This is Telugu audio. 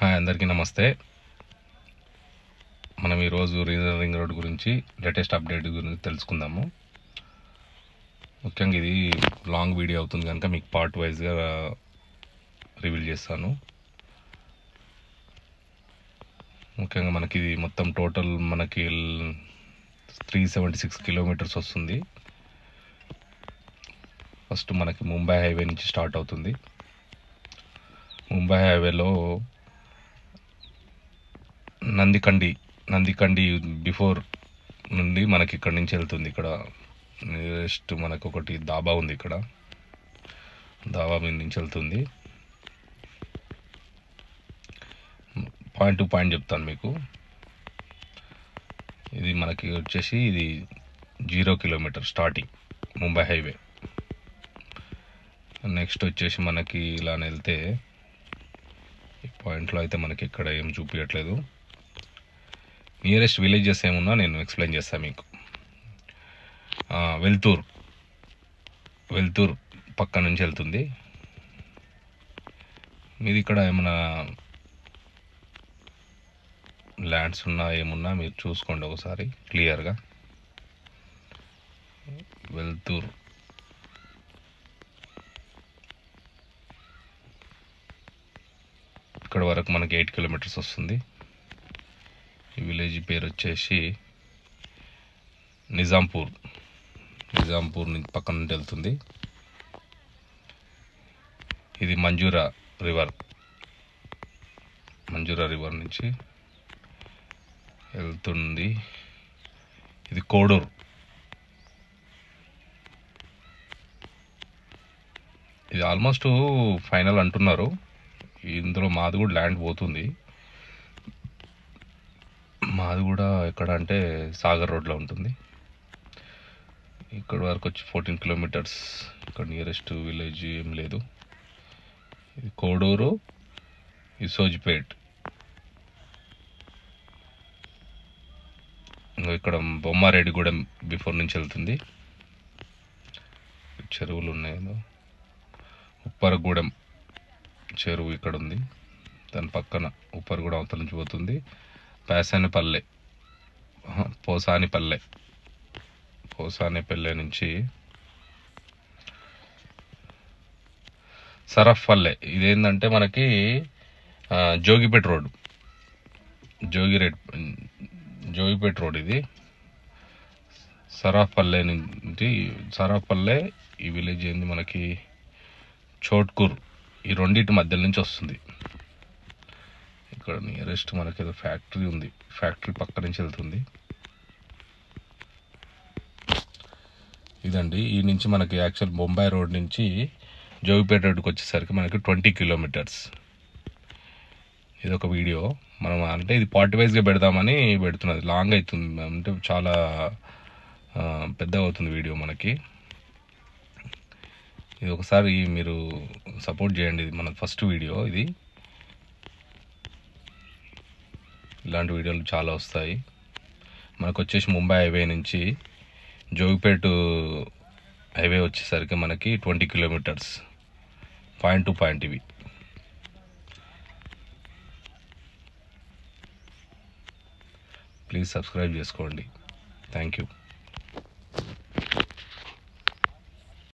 హాయ్, అందరికీ నమస్తే. మనం ఈరోజు రీజనల్ రింగ్ రోడ్ గురించి లేటెస్ట్ అప్డేట్ గురించి తెలుసుకుందాము. ముఖ్యంగా ఇది లాంగ్ వీడియో అవుతుంది కనుక మీకు పార్ట్ వైజ్గా రివీల్ చేస్తాను. ముఖ్యంగా మనకి ఇది మొత్తం టోటల్ మనకి 376 కిలోమీటర్స్ వస్తుంది. ఫస్ట్ మనకి ముంబై హైవే నుంచి స్టార్ట్ అవుతుంది. ముంబై హైవేలో నందికండి బిఫోర్ నుండి మనకి ఇక్కడ నుంచి వెళ్తుంది. ఇక్కడ నియరెస్ట్ మనకు ఒకటి దాబా ఉంది. ఇక్కడ దాబా మీద నుంచి వెళ్తుంది. పాయింట్ టు పాయింట్ చెప్తాను మీకు. ఇది మనకి వచ్చేసి ఇది 0 kilometre starting Mumbai highway. Next వచ్చేసి మనకి ఇలానే వెళ్తే ఈ పాయింట్లో అయితే మనకి ఇక్కడ ఏం చూపించట్లేదు. నియరెస్ట్ విలేజెస్ ఏమున్నా నేను ఎక్స్ప్లెయిన్ చేస్తాను మీకు. వెల్తూర్ పక్క నుంచి వెళ్తుంది. మీది ఇక్కడ ఏమైనా ల్యాండ్స్ ఉన్నా ఏమున్నా మీరు చూసుకోండి ఒకసారి క్లియర్గా. వెల్తూర్ ఇక్కడ వరకు మనకి 8 కిలోమీటర్స్ వస్తుంది. ఈ విలేజ్ పేరు వచ్చేసి నిజాంపూర్ నుంచి పక్కన నుండి వెళ్తుంది. ఇది మంజూరా రివర్ నుంచి వెళ్తుంది. ఇది కోడూరు. ఇది ఆల్మోస్ట్ ఫైనల్ అంటున్నారు. ఇందులో మాది కూడా ల్యాండ్ పోతుంది. మాది కూడా ఎక్కడ అంటే సాగర్ రోడ్లో ఉంటుంది. ఇక్కడ వరకు వచ్చి 14 కిలోమీటర్స్. ఇక్కడ నియరెస్ట్ విలేజ్ ఏం లేదు. ఇది కోడూరు, ఇసోజిపేట్. ఇక్కడ బొమ్మారెడ్డిగూడెం బిఫోర్ నుంచి వెళ్తుంది. చెరువులు ఉన్నాయి. ఉప్పరగూడెం చెరువు ఇక్కడ ఉంది. దాని పక్కన ఉప్పరగూడెం అవతల నుంచి పోతుంది. పోసానిపల్లె నుంచి సరఫ్పల్లె. ఇదేంటంటే మనకి జోగిపేట రోడ్. ఇది సరఫ్పల్లె. ఈ విలేజ్ ఏంది మనకి చోట్కూర్. ఈ రెండింటి మధ్య నుంచి వస్తుంది. ఇక్కడ నియరెస్ట్ మనకి ఏదో ఫ్యాక్టరీ ఉంది. ఫ్యాక్టరీ పక్క నుంచి వెళ్తుంది. ఇదండి. ఈ నుంచి మనకి యాక్చువల్ ముంబై రోడ్ నుంచి జోగిపేట రోడ్కి వచ్చేసరికి మనకి 20 కిలోమీటర్స్. ఇది ఒక వీడియో మనం అంటే ఇది పార్ట్ వైజ్గా పెడదామని పెడుతున్నది. లాంగ్ అవుతుంది అంటే చాలా పెద్దగా అవుతుంది వీడియో మనకి. ఇది ఒకసారి మీరు సపోర్ట్ చేయండి. ఇది మన ఫస్ట్ వీడియో. ఇది ఇలాంటి వీడియోలు చాలా వస్తాయి. మనకు వచ్చేసి ముంబై హైవే నుంచి జోగిపేట హైవే వచ్చేసరికి మనకి 20 కిలోమీటర్స్ పాయింట్ టు పాయింట్. ఇవి ప్లీజ్ సబ్స్క్రైబ్ చేసుకోండి. Thank you.